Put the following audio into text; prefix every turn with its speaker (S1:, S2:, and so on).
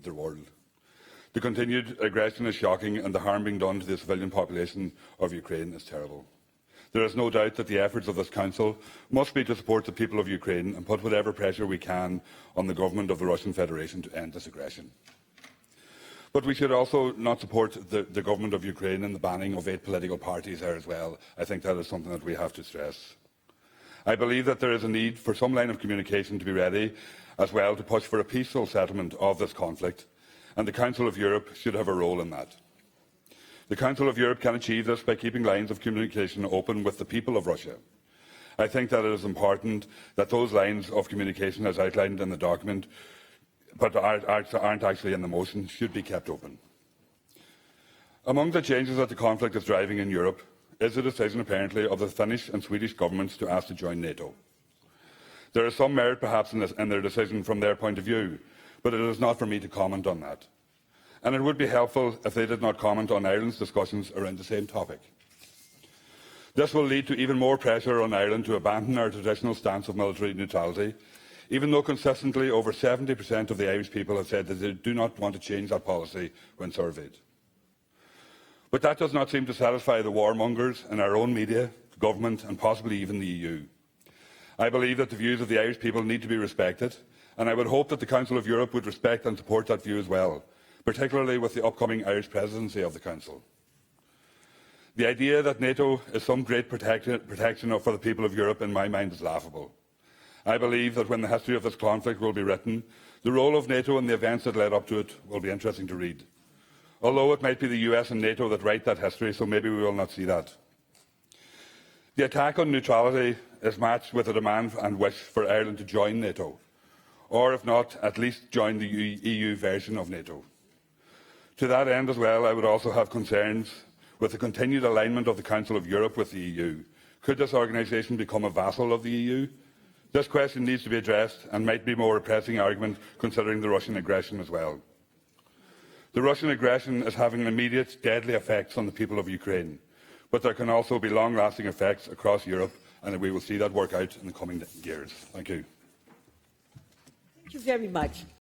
S1: their world. The continued aggression is shocking, and the harm being done to the civilian population of Ukraine is terrible. There is no doubt that the efforts of this Council must be to support the people of Ukraine and put whatever pressure we can on the government of the Russian Federation to end this aggression. But we should also not support the government of Ukraine in the banning of 8 political parties there as well. I think that is something that we have to stress. I believe that there is a need for some line of communication to be ready as well to push for a peaceful settlement of this conflict, and the Council of Europe should have a role in that. The Council of Europe can achieve this by keeping lines of communication open with the people of Russia. I think that it is important that those lines of communication, as outlined in the document, but aren't actually in the motion, should be kept open. Among the changes that the conflict is driving in Europe is the decision, apparently, of the Finnish and Swedish governments to ask to join NATO. There is some merit, perhaps, in their decision from their point of view, but it is not for me to comment on that. And it would be helpful if they did not comment on Ireland's discussions around the same topic. This will lead to even more pressure on Ireland to abandon our traditional stance of military neutrality, even though consistently over 70% of the Irish people have said that they do not want to change that policy when surveyed. But that does not seem to satisfy the warmongers in our own media, the government and possibly even the EU. I believe that the views of the Irish people need to be respected, and I would hope that the Council of Europe would respect and support that view as well, particularly with the upcoming Irish presidency of the Council. The idea that NATO is some great protection for the people of Europe, in my mind, is laughable. I believe that when the history of this conflict will be written, the role of NATO and the events that led up to it will be interesting to read. Although it might be the US and NATO that write that history, so maybe we will not see that. The attack on neutrality is matched with a demand and wish for Ireland to join NATO, or if not, at least join the EU version of NATO. To that end as well, I would also have concerns with the continued alignment of the Council of Europe with the EU. Could this organisation become a vassal of the EU? This question needs to be addressed and might be more a pressing argument considering the Russian aggression as well. The Russian aggression is having immediate, deadly effects on the people of Ukraine, but there can also be long-lasting effects across Europe, and we will see that work out in the coming years. Thank you.
S2: Thank you very much.